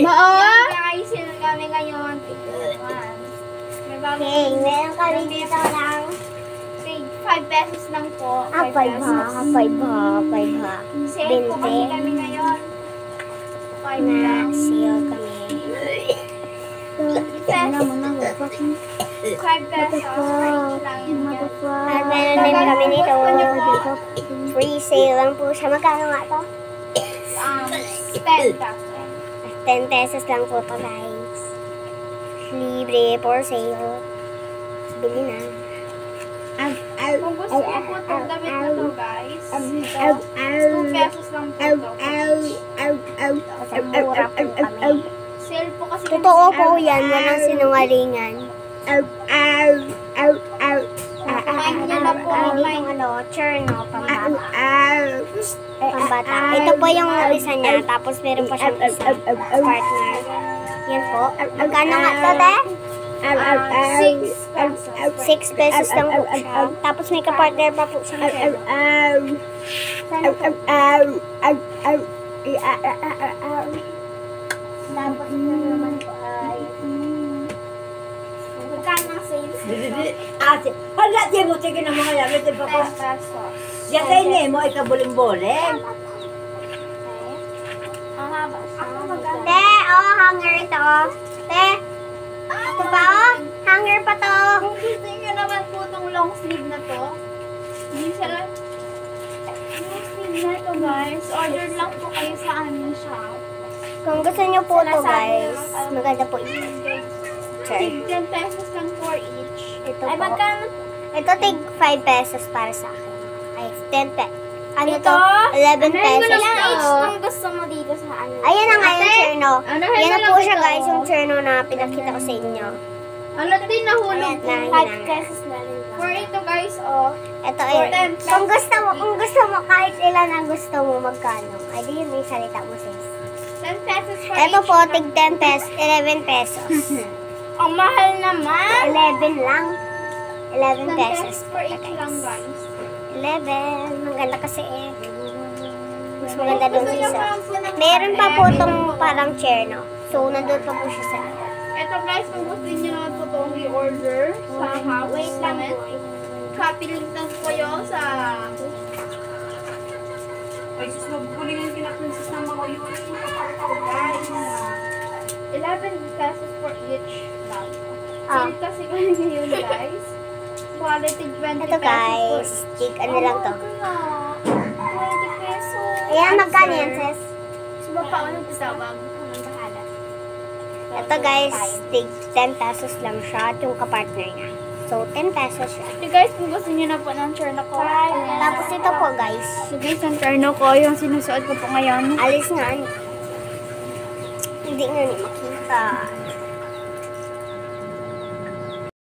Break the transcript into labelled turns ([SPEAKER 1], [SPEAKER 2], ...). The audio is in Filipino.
[SPEAKER 1] Maa?
[SPEAKER 2] Guys, sino kami ngayon?
[SPEAKER 3] Okay, meron kami dito lang.
[SPEAKER 2] 5 pesos lang po.
[SPEAKER 3] 5 ha.
[SPEAKER 2] Sale po kasi kami ngayon. 5 lang.
[SPEAKER 3] Sale kami.
[SPEAKER 2] 5 pesos. Free lang yun.
[SPEAKER 3] At meron din kami nito. Free sale lang po siya. Magkano nga to?
[SPEAKER 2] 10 pesos.
[SPEAKER 3] 10 pesos lang po to, guys. Libre for sale. Bili na.
[SPEAKER 2] Kung gusto niyo po itong damit na to, guys, 2 pesos lang po ito.
[SPEAKER 3] Kasi mura po kami.
[SPEAKER 2] Sale po kasi
[SPEAKER 3] Totoo po yan. Walang sinungalingan.
[SPEAKER 2] Kumain niyo na po.
[SPEAKER 3] Cherno, pambata. Ito po yung isa niya. Tapos meron pa siyang isa. Partner. Yan po. Magkano nga to, te? 6 pesos lang po siya. Tapos may kapartner pa po siya. Tapos ito naman po ay...
[SPEAKER 2] Magkano ang sales?
[SPEAKER 4] Hala, di mo, sige na mga yan. Ito pa ko.
[SPEAKER 2] 10 pesos.
[SPEAKER 4] Yan kayo niya mo, ikabuling-buling.
[SPEAKER 2] Ang haba. Ako magkano?
[SPEAKER 3] Te, hanger ito. Te, ito pa hanger pa to.
[SPEAKER 2] Kung gusto niyo naman po itong long sleeve na to, hindi siya lang. Long sleeve na to, guys. Order lang po kayo sa aming shop.
[SPEAKER 3] Kung gusto niyo po to, guys, maganda po ito.
[SPEAKER 2] Tig 10 pesos lang for each.
[SPEAKER 3] Ito
[SPEAKER 2] Ay,
[SPEAKER 3] po.
[SPEAKER 2] magkano?
[SPEAKER 3] Ito tig 5 pesos para sa akin. Ay, 10 pesos. Ano
[SPEAKER 2] Ito?
[SPEAKER 3] to? 11 pesos
[SPEAKER 2] Ilang
[SPEAKER 3] to.
[SPEAKER 2] each kung gusto mo dito sa ano?
[SPEAKER 3] Ayan na nga yung cherno.
[SPEAKER 2] Anahin
[SPEAKER 3] Yan
[SPEAKER 2] mo
[SPEAKER 3] na po
[SPEAKER 2] lang
[SPEAKER 3] siya,
[SPEAKER 2] ito.
[SPEAKER 3] guys, yung cherno na pinakita ko sa inyo.
[SPEAKER 2] Ano din nahulog?
[SPEAKER 3] Ayan,
[SPEAKER 2] 5 pesos na rin. For ito, guys,
[SPEAKER 3] Ito
[SPEAKER 2] For
[SPEAKER 3] ay,
[SPEAKER 2] 10
[SPEAKER 3] kung gusto mo, kahit ilan ang gusto mo magkano. Ay, di yun may salita mo, sis.
[SPEAKER 2] 10 pesos for
[SPEAKER 3] Ito
[SPEAKER 2] each.
[SPEAKER 3] po, tig 10 pesos, 11 pesos.
[SPEAKER 2] Ang mahal naman.
[SPEAKER 3] 11 lang. 11
[SPEAKER 2] 10
[SPEAKER 3] pesos.
[SPEAKER 2] pesos for each lang, guys.
[SPEAKER 3] 11. Maganda kasi eh. Mas maganda doon
[SPEAKER 2] Gusto
[SPEAKER 3] sa
[SPEAKER 2] niyo
[SPEAKER 3] isa.
[SPEAKER 2] pa po ng
[SPEAKER 3] Meron pa po
[SPEAKER 2] meron
[SPEAKER 3] itong
[SPEAKER 2] po.
[SPEAKER 3] parang chair, no? So, nandun pa po siya sa...
[SPEAKER 2] Ito, guys, kung gusto niyo po itong i-order sa house.
[SPEAKER 3] Wait lang
[SPEAKER 2] namin.
[SPEAKER 3] po.
[SPEAKER 2] Copy link lang po yun sa...
[SPEAKER 1] Ay, sus, magbuling yung kinaprincess ng mga yun.
[SPEAKER 2] Guys, 11 pesos for each lang.
[SPEAKER 3] Ah.
[SPEAKER 2] Sale kasi kami ngayon, guys. Quality 20
[SPEAKER 3] Ito,
[SPEAKER 2] pesos
[SPEAKER 3] guys.
[SPEAKER 2] for
[SPEAKER 3] Tig, ano lang to.
[SPEAKER 2] 20 pesos.
[SPEAKER 3] Ayan, magkano yan, sis?
[SPEAKER 2] Suba pa ako ng tawag. Anong bahala?
[SPEAKER 3] Ito, guys. Tig 10 pesos lang siya at yung kapartner niya. So, 10 pesos siya.
[SPEAKER 2] So guys, kung gusto niyo na po ng cherno ko.
[SPEAKER 3] Tapos ito po, guys.
[SPEAKER 2] So guys, ang cherno ko, yung sinusuot ko po ngayon.
[SPEAKER 3] Alis nga. Hindi nga ni makita.